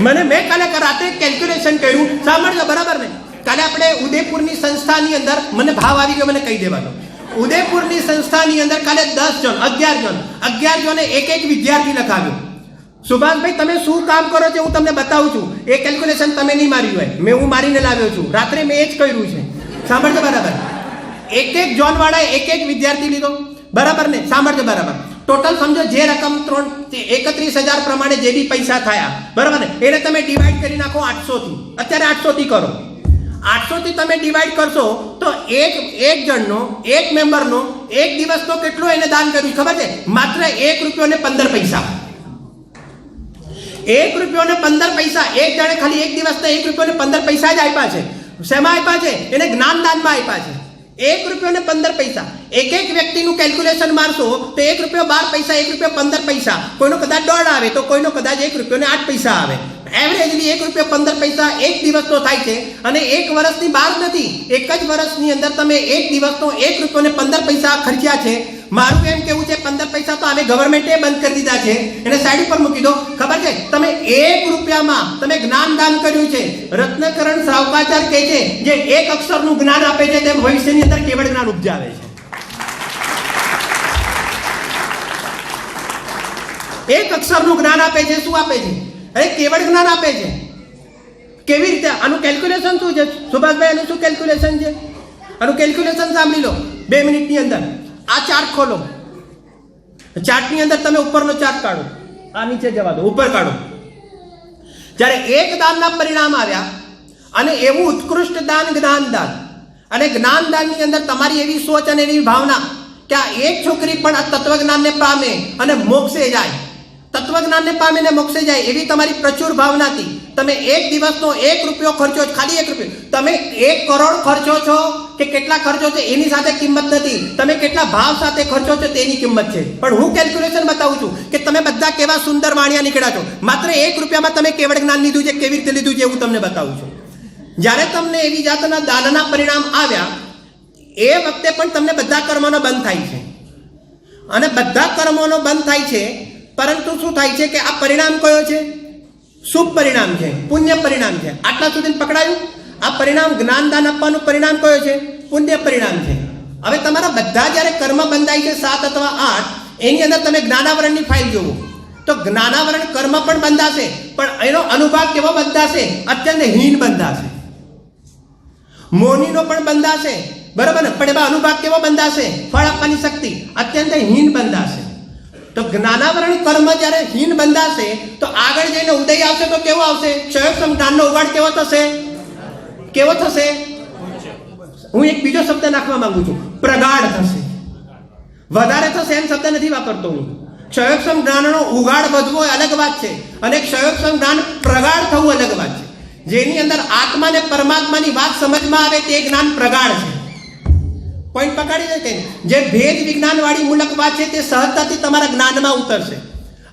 મને મેં કાલે રાતે કેલ્ક્યુલેશન કર્યું, સાંભળજો બરાબર ને. કાલે આપણે ઉદયપુરની સંસ્થાની અંદર મને ભાવ આવી ગયો, મને કહી દેવાનો. ઉદયપુરની સંસ્થાની અંદર કાલે 10 જણ 11 જણે એક વિદ્યાર્થી લખાવ્યો. સુભાષભાઈ તમે શું કામ કરો છો હું તમને બતાવું છું. એ કેલ્ક્યુલેશન તમે નહીં માર્યું હોય, હું મારીને લાવ્યો છું. રાત્રે મેં એ જ કર્યું છે. સાંભળજો બરાબર. એક ઝોન વાળાએ એક વિદ્યાર્થી લીધો, બરાબર ને. સાંભળજો બરાબર. ટોટલ સમજો જે રકમ 31,000 પ્રમાણે જે બી પૈસા થયા, બરાબર ને, એને તમે ડિવાઈડ કરી નાખો 800 થી. અત્યારે 800 થી કરો. 800 થી તમે ડિવાઈડ કરશો તો એક જણનો, એક મેમ્બરનો એક દિવસનો કેટલો એને દાન કર્યું ખબર છે? માત્ર ₹1.15. ₹1.15. એક જણે ખાલી એક દિવસના ₹1.15 જ આપ્યા છે. શેમાં આપ્યા છે? એને જ્ઞાનદાનમાં આપ્યા છે. ₹1.15. એક વ્યક્તિનું કેલ્ક્યુલેશન મારશો તો ₹1.12, ₹1.15. કોઈનો કદાચ 1.5 આવે તો કોઈનો કદાચ ₹1.08 આવે. એવરેજલી ₹1.15 એક દિવસનો થાય છે. અને એક વર્ષની બહાર નથી, એક જ વર્ષની અંદર તમે એક દિવસનો ₹1.15 ખર્ચ્યા છે. મારું એમ કેવું છે 15 પૈસા તો અમે ગવર્મેન્ટે બંધ કરી દીધા છે, એને સાઈડ ઉપર મૂકી દો. ખબર છે તમે ₹1 તમે જ્ઞાનદાન કર્યું છે. રત્નકરણ સાવકાચાર કહે છે જે એક અક્ષરનું જ્ઞાન આપે છે તે ભવિષ્યની અંદર કેવળ જ્ઞાન ઉપજાવે છે. એક અક્ષરનું જ્ઞાન આપે છે. શું આપે છે? અરે કેવળ જ્ઞાન આપે છે. કેવી રીતે? આનું કેલ્ક્યુલેશન શું છે સુભાષભાઈ? આનું શું કેલ્ક્યુલેશન છે? આનું કેલ્ક્યુલેશન સાંભળી લો 2 મિનિટની અંદર. આ ચાર્ટ ખોલો. ચાર્ટની અંદર તમે ઉપરનો ચાર્ટ કાઢો, આ નીચે જવા દો, ઉપર કાઢો. જ્યારે એક દાનના પરિણામ આવ્યા અને એવું ઉત્કૃષ્ટ દાન જ્ઞાનદાન, અને જ્ઞાનદાનની અંદર તમારી એવી સોચ અને એવી ભાવના કે આ એક છોકરી પણ આ તત્વજ્ઞાનને પામે અને મોક્ષે જાય, તત્વજ્ઞાનને પામે ને મોક્ષે જાય એવી તમારી પ્રચુર ભાવનાથી તમે એક દિવસનો ₹1 ખર્ચો, ખાલી ₹1. તમે 1 કરોડ ખર્ચો છો કે કેટલા ખર્ચો છે એની સાથે કિંમત નથી, તમે કેટલા ભાવ સાથે ખર્ચો છો તેની કિંમત છે. પણ હું કેલ્ક્યુલેશન બતાવું છું કે તમે બધા કેવા સુંદર વાણિયા નીકળ્યા છો. માત્ર ₹1 તમે કેવળ જ્ઞાન લીધું છે. કેવી રીતે લીધું છે એવું તમને બતાવું છું. જ્યારે તમને એવી જાતના દાનના પરિણામ આવ્યા એ વખતે પણ તમને બધા કર્મોનો બંધ થાય છે. અને બધા કર્મોનો બંધ થાય છે, પરંતુ શું થાય છે કે આ પરિણામ કયો છે? શુભ પરિણામ છે, પુણ્ય પરિણામ છે. આટલા સુધી પકડાયું? આ પરિણામ જ્ઞાનદાન આપવાનું પરિણામ કયો છે? પુણ્ય પરિણામ છે. હવે તમારા બધા જ્યારે કર્મ બંધાય છે 7 અથવા 8, એની અંદર તમે જ્ઞાનાવરણની ફાઇલ જોવો તો જ્ઞાનાવરણ કર્મ પણ બંધાશે, પણ એનો અનુભાગ કેવો બંધાશે? અત્યંત હીન બંધાશે. મોનીનો પણ બંધાશે, બરાબર ને, પણ એમાં અનુભાગ કેવો બંધાશે? ફળ આપવાની શક્તિ અત્યંત હીન બંધાશે. તો જ્ઞાનાવરણ કર્મ જ્યારે હીન બંધાશે તો આગળ જઈને ઉદય આવશે તો કેવો આવશે? ક્ષયોક્ષમ જ્ઞાનનો ઉગાડ કેવો થશે? કેવો થશે? હું એક બીજો શબ્દ નાખવા માંગુ છું, પ્રગાઢ થશે. વધારે થશે એમ શબ્દ નથી વાપરતો હું. ક્ષયોક્ષમ જ્ઞાનનો ઉગાડ વધવો એ અલગ વાત છે, અને ક્ષયોક્ષમ જ્ઞાન પ્રગાઢ થવું અલગ વાત છે. જેની અંદર આત્મા ને પરમાત્માની વાત સમજમાં આવે તે જ્ઞાન પ્રગાઢ છે. પોઈન્ટ પકડી જાય કે જે ભેદ વિજ્ઞાન વાળી મૂલક વાત છે તે સહજતાથી તમારા જ્ઞાનમાં ઉતરશે.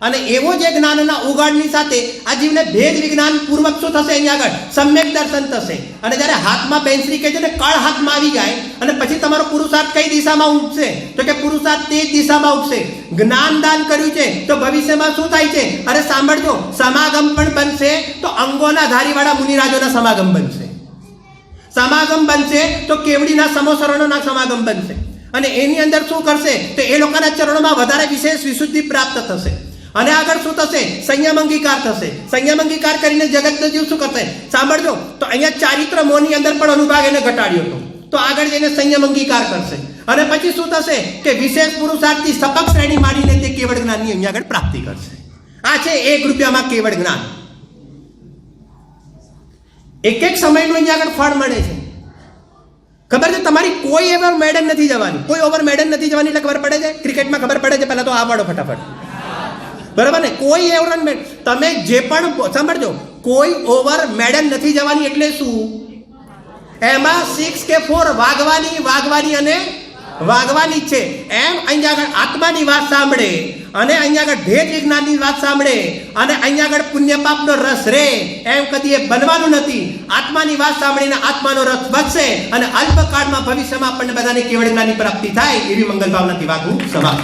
અને એવો જે જ્ઞાનના ઉગાડની સાથે આ જીવને ભેદ વિજ્ઞાન પૂર્વક શું થશે? એની આગળ સમ્યક દર્શન થશે. અને જ્યારે હાથમાં પેન્સિલ કે છે ને કળ હાથમાં આવી જાય અને પછી તમારો પુરુષાર્થ કઈ દિશામાં ઉઠશે? તો કે પુરુષાર્થ તે જ દિશામાં ઉઠશે. જ્ઞાન દાન કર્યું છે તો ભવિષ્યમાં શું થાય છે? અરે સાંભળજો, સમાગમ પણ બનશે તો અંગોના ધારીવાળા મુનિરાજોના સમાગમ બનશે. સમાગમ બનશે તો કેવડીના સમોસરણોના સમાગમ બનશે. અને એની અંદર શું કરશે? તો એ લોકોના ચરણોમાં વધારે વિશેષ વિશુદ્ધિ પ્રાપ્ત થશે. અને આગળ શું થશે? સંયમ અંગીકાર થશે. સંયમ અંગીકાર કરીને જગતનો જીવ શું કરશે? સાંભળજો, તો અહીંયા ચારિત્ર મોહની અંદર પણ અનુભાગ એને ઘટાડ્યો હતો, તો આગળ જઈને સંયમ અંગીકાર કરશે. અને પછી શું થશે કે વિશેષ પુરુષાર્થથી સપક શ્રેણી માંડીને તે કેવળ જ્ઞાનની અહીંયા આગળ પ્રાપ્તિ કરશે. આ છે ₹1 કેવળ જ્ઞાન. એક સમયનું અહીંયા આગળ ફળ મળે છે. ખબર છે? તમારી કોઈ એવર મેડલ નથી જવાની, કોઈ ઓવર મેડલ નથી જવાની. એટલે ખબર પડે છે ક્રિકેટમાં, ખબર પડે છે પહેલા તો આ વાળો ફટાફટ, બરાબર ને? કોઈ એવર તમે જે પણ સાંભળજો, કોઈ ઓવર મેડલ નથી જવાની. એટલે શું? એમાં 6 કે 4 વાગવાની અને વાગવાની છે. એમ અહીંયા આગળ આત્માની વાત સાંભળે અને અહીંયા આગળ ભેદ વિજ્ઞાનની વાત સાંભળે અને અહીંયા આગળ પુણ્ય પાપનો રસ રે, એમ કદી એ બનવાનું નથી. આત્માની વાત સાંભળીને આત્માનો રસ વધશે અને અલ્પકાળમાં ભવિષ્યમાં આપણને બધાને કેવળ જ્ઞાનની પ્રાપ્તિ થાય એવી મંગલ ભાવનાથી વાત હું સમાપ્ત.